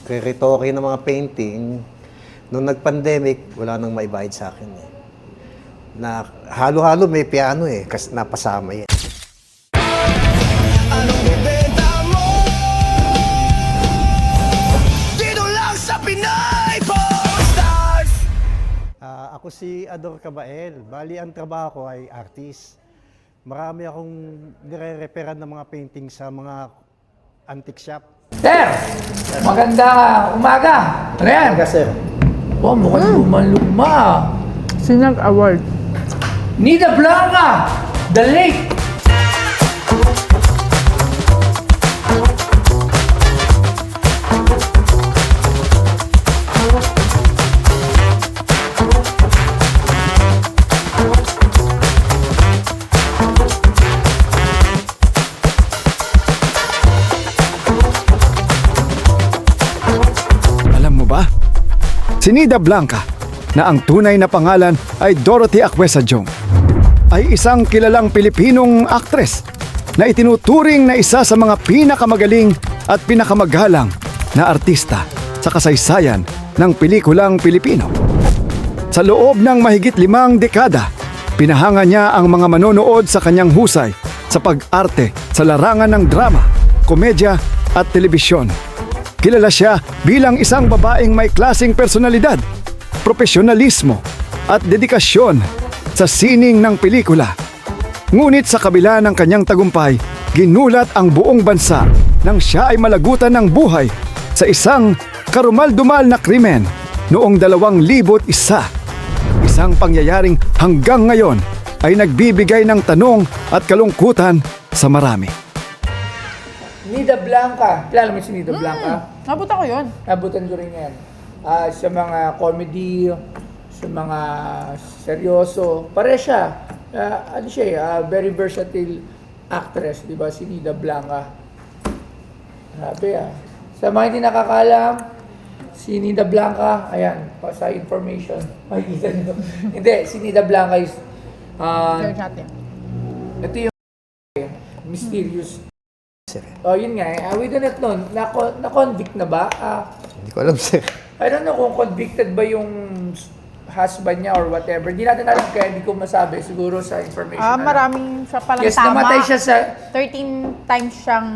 nagre-retoke ng mga painting. Nung nag-pandemic, wala nang maibayad sa akin eh. Na halo-halo may piano eh, kasi napasama yan. Anong ibenta mo? Dito lang sa Pinay Stars. Ako si Ador Cabael. Bali, ang trabaho ko ay artist. Marami akong nire-reparan ng mga painting sa mga antique shop. Sir, magandang umaga. Ano yan? Sir. Oh, mukhang luma-luma. Sinag Award. Nida Blanca, the late. Alam mo ba? Si Nida Blanca, na ang tunay na pangalan ay Dorothy Akwesa Jong, ay isang kilalang Pilipinong aktres na itinuturing na isa sa mga pinakamagaling at pinakamagalang na artista sa kasaysayan ng pelikulang Pilipino. Sa loob ng mahigit 5 dekada, pinahanga niya ang mga manonood sa kanyang husay sa pag-arte sa larangan ng drama, komedya at telebisyon. Kilala siya bilang isang babaeng may klaseng personalidad, profesionalismo at dedikasyon sa sining ng pelikula. Ngunit sa kabila ng kanyang tagumpay, ginulat ang buong bansa nang siya ay malagutan ng buhay sa isang karumal-dumal na krimen noong 2001. Isang pangyayaring hanggang ngayon ay nagbibigay ng tanong at kalungkutan sa marami. Nida Blanca. Kilala mo si Nida Blanca? Nabuta ko yun. Nabutan ko rin yan. Sa mga comedy, sa mga seryoso. Pare siya. Very versatile actress, di ba? Si Nida Blanca. Grabe Sa mga hindi nakakalam, si Nida Blanca, ayan, sa information, makikita nyo. Hindi, si Nida Blanca is, Search natin. ito yung mysterious. Sir. Oh, yun nga we don't know, na-convict na ba? Hindi ko alam, sir. I don't know kung convicted ba yung husband niya or whatever. Hindi natin alam kaya hindi ko masabi. Siguro sa information na lang. Maraming siya palang Yes, tama. namatay siya sa... 13 times siyang...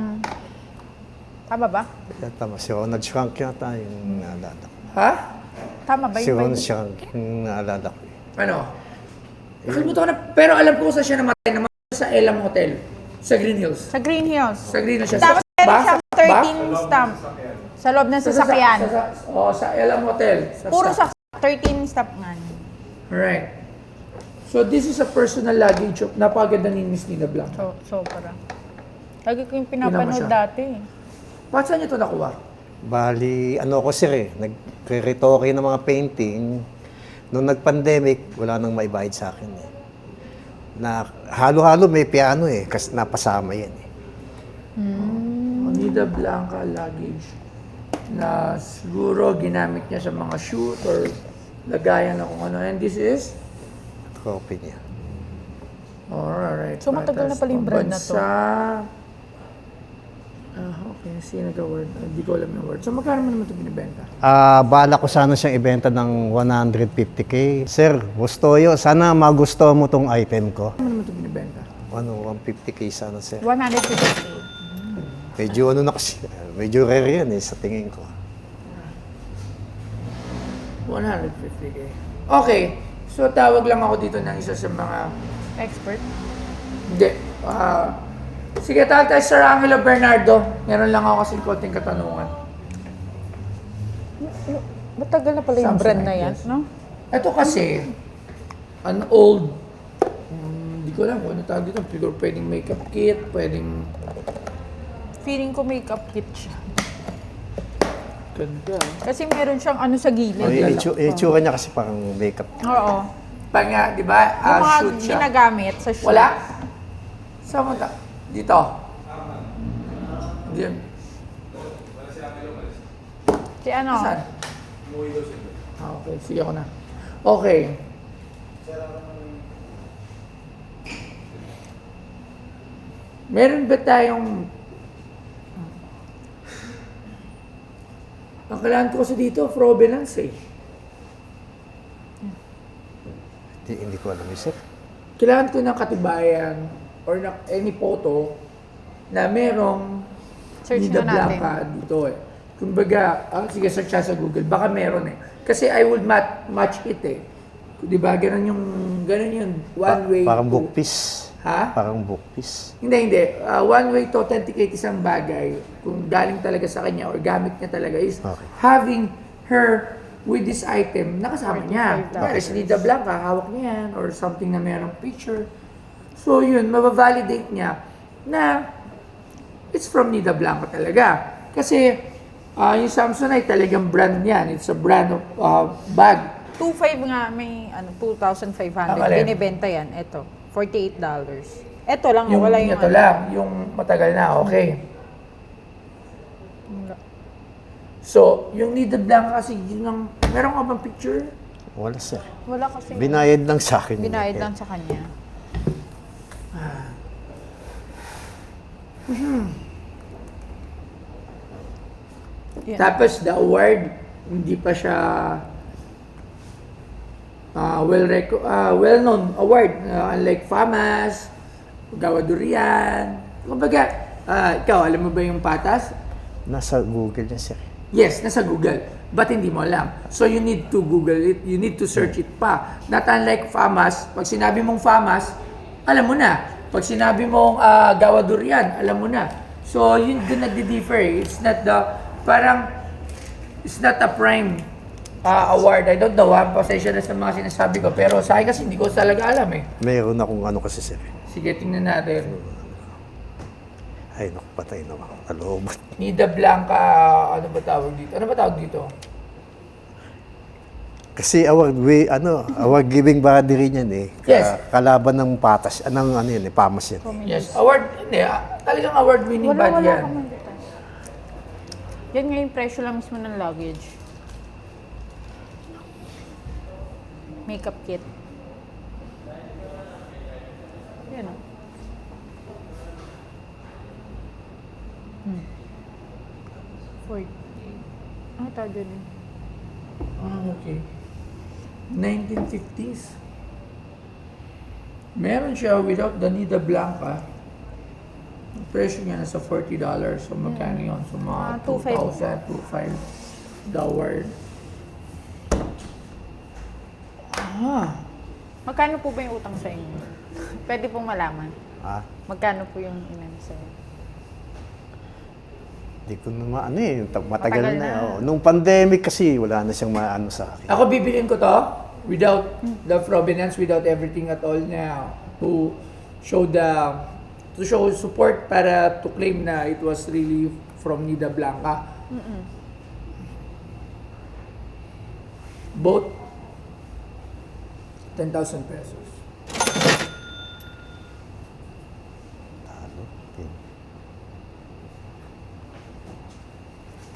Tama ba? Tama, si Ronald Shrunk yata yung naalala ko. Ha? Tama ba Si yun? Ronald Shrunk yung naalala ko. Ano? Nakalimutan ko na. Pero alam ko sa siya namatay. Namatay sa Elam Hotel. Sa Green Hills. Sa Green Hills. Sa Green Hills siya. Tapos meron Ba? siyang 13 stamp sa loob ng sasakyan. Sa Elam Hotel. Puro sa 13 stamp nga. Alright. So this is a personal luggage of napaganda ni Miss Nida Blanca. So para. Lagi ko yung Tingnan mo pinapanood siya. dati. Bakit saan niyo ito nakuha? Bali, ano ko sir eh, nagre-retoke ng mga painting. Nung nag-pandemic, wala nang maibayad sa akin eh. Na halo-halo may piano eh, kasi napasama yan eh. Nida Blanca luggage na siguro ginamit niya sa mga shoot or lagayan na kung ano. And this is? Copy niya. Alright. So, matagal na pala yung brand na to. Okay. Sino ka word? Hindi ko alam yung word. So, magkano mo naman ito binibenta? Bala ko sana siyang ibenta ng 150K. Sir, Bustoyo, sana magustuhan mo tong item ko. Ano naman ito binibenta? 150K sana, sir. 150. Medyo ano na kasi, medyo rare yan eh, sa tingin ko. 150K. Okay. So, tawag lang ako dito ng isa sa mga... Expert. Hindi. Sige, tawag tayo Sir Angelo Bernardo. Meron lang ako kasing konting katanungan. Matagal na pala yung Something brand na like yan, this. no? Ito kasi, an old, hindi ko alam kung ano tawag dito. Siguro pwedeng makeup kit, pwedeng... Feeling ko makeup kit siya. Ganda. Kasi meron siyang ano sa gilid. Itsura niya kasi parang makeup. Oo. Pag nga, di ba, Yung mga shoot siya. ginagamit sa shoot. Wala? Saan mo ta? Dito. Diyan. Si ano? Saan? Okay, sige ako na. Okay. Meron ba tayong Ang kailangan ko kasi dito, provenance eh. Hindi ko alam, sir. Kailangan ko ng katibayan or na any photo na merong Search Nida na natin. Blanca dito eh. Kumbaga, sige, search siya sa Google. Baka meron eh. Kasi I would match it eh. Di ba? Ganun yun. One way Parang to- book piece. Ha? Parang book piece. Hindi. One way to authenticate isang bagay, kung galing talaga sa kanya or gamit niya talaga is Okay. having her with this item nakasama niya. $45. Kaya si Nida Blanca, hawak niya yan or something na merong picture. So yun, mabavalidate niya na it's from Nida Blanca talaga. Kasi yung Samsonite talagang brand yan. It's a brand of bag. 2.5 nga, may 2,500. Alin? Binibenta yan. Ito, $48. Ito lang, Yung wala yung ito lang, yung matagal na, okay. So, yung Nida Blanca kasi, yun ang, meron ka bang picture? Wala, sir. Wala kasi. Binayad lang sa akin. yun. Binayad Kaya- lang sa kanya. Yan. Tapos, the award, hindi pa siya well-known award. Unlike FAMAS, Gawa Durian. Kumbaga, ikaw, alam mo ba yung patas? Nasa Google niya, sir. Yes, nasa Google. But hindi mo alam. So you need to Google it, you need to search it pa. Not unlike FAMAS, pag sinabi mong FAMAS, alam mo na. Pag sinabi mong Gawa Durian, alam mo na. So yun doon nagdi-differ. It's not it's not a prime award. I don't know, pasensya na sa mga sinasabi ko. Pero sa akin kasi hindi ko talaga alam eh. Mayroon akong ano kasi, sir. Sige, tingnan natin. Ay, naku, patay naman. Kalooban. Nida Blanca, ano ba tawag dito? Ano ba tawag dito? Kasi award giving body rin yan eh. Yes. Kalaban ng patas, ng ano yun eh, pamas yan. Yes, award, hindi. Talagang award-winning band Wala yan. ka man dito. Yan nga yung presyo lang mismo ng luggage. Makeup kit. Yan o. Ano tawag dyan eh? Okay. 1950s. Meron siya without the Nida Blanca. Ang presyo niya nasa $40. So magkano yun? So mga 2,000, 2,500 the award. Magkano po ba yung utang sa inyo? Pwede pong malaman. Ha? Magkano po yung inan sa'yo? Hindi ko naman matagal Matagal na. na. Oh. Nung pandemic kasi, wala na siyang maano sa akin. Ako bibilin ko to without the provenance, without everything at all na to show support para to claim na it was really from Nida Blanca. Both 10,000 pesos. Talo.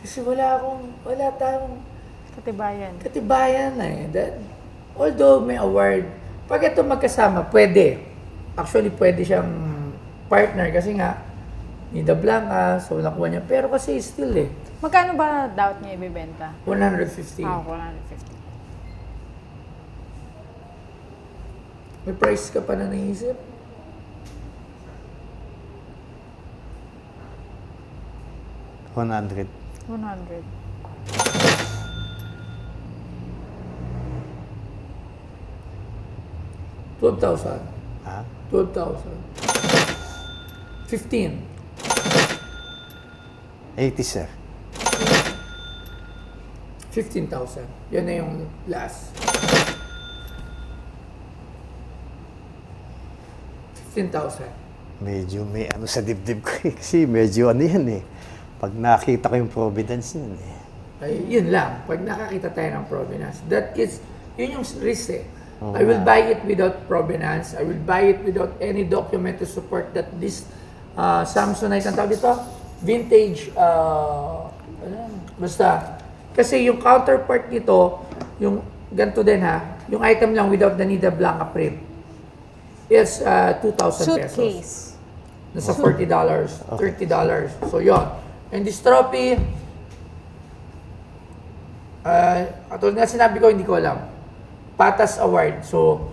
Kasi wala tayong Katibayan. katibayan na eh. Although may award, pag ito magkasama, pwede. Actually, pwede siyang partner kasi nga, Nida Blanca, so nakuha niya. Pero kasi still eh, Magkano ba dapat niya ibibenta? 150. 150. May price ka pa na naisip? $100. 100. $12,000. Ha? 12,000. 15. 80, sir. 15,000. Yan na yung last. 15,000. Medyo may ano sa dibdib ko eh. Kasi medyo ano yan eh. Pag nakita ko yung providence yan eh. Ay, yun lang. Pag nakakita tayo ng provenance, yun yung risk eh. Oo I will nga. buy it without provenance. I will buy it without any document to support that this Samsonite, ang tawag dito? Vintage, basta. Kasi yung counterpart nito, yung ganito din ha, yung item lang without the Nida Blanca print is 2,000 pesos. Suitcase. Nasa $40, $30. So yun. And this trophy, Katulad na sinabi ko, hindi ko alam. Patas Award. So,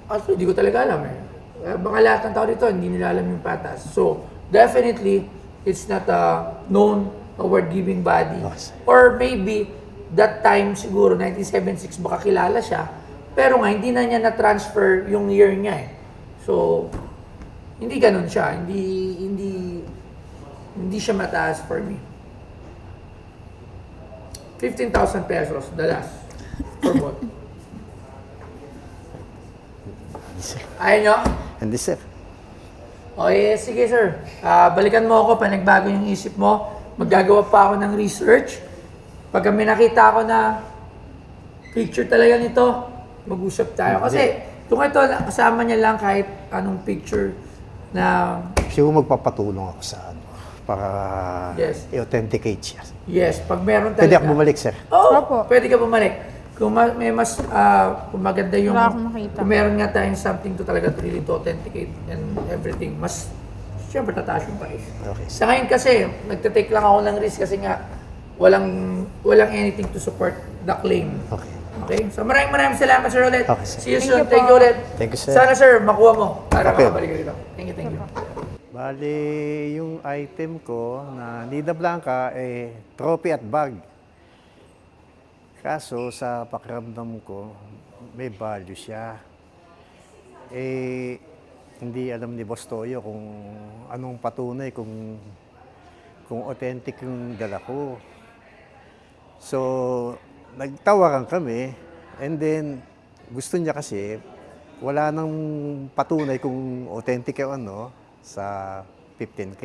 actually, hindi ko talaga alam eh. Baka lahat ng tao dito, hindi nila alam yung Patas. So, definitely, it's not a known award-giving body. Or maybe, that time siguro, 1976, baka kilala siya. Pero nga, hindi na niya na-transfer yung year niya eh. So, hindi ganun siya. Hindi siya mataas for me. 15,000 pesos, the last. For both. Ayaw nyo? Hindi, sir. Okay, sige sir. Balikan mo ako, panagbago yung isip mo. Maggagawa pa ako ng research. Pag may nakita ako na picture talaga nito, mag-usap tayo. Kasi kung ito, kasama niya lang kahit anong picture na Siguro magpapatulong ako sa ano, para Yes. i-authenticate siya. yes, pag meron talaga. Pwede ako bumalik, sir. Oo, Opo. pwede ka bumalik. Kung may mas, kung maganda yung, Wala akong makita. kung meron nga tayong something to talaga to really to authenticate and everything, mas, syempre tataas yung price. Okay. Sa ngayon kasi, nagtitake lang ako ng risk kasi nga, walang anything to support the claim. Okay. Okay? So maraming salamat sir ulit. Okay, sir. See you Thank soon. you Thank po. you ulit. Thank you, sir. Sana sir, makuha mo para Okay. makabalik ka dito. Thank you. Bali, yung item ko na Nida Blanca, trophy at bag. Kaso, sa pakiramdam ko, may value siya. Hindi alam ni Boss Toyo kung anong patunay, kung authentic yung dala ko. So, nagtawaran kami, and then, gusto niya kasi, wala nang patunay kung authentic yung sa 15K.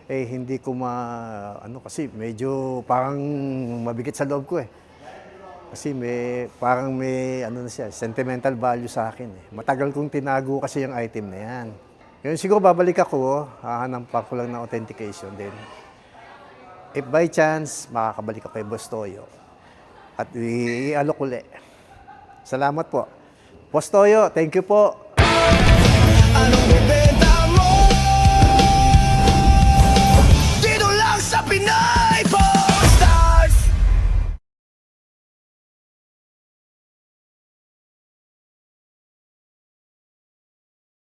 Hindi ko kasi medyo parang mabigat sa loob ko eh. Kasi parang may sentimental value sa akin eh. Matagal kong tinago kasi yung item na yan. Ngayon siguro babalik ako, hahanap ko lang ng authentication din. If by chance, makakabalik ako kay Boss Toyo at i-alok uli. Salamat po. Boss Toyo, thank you po. Anong bebe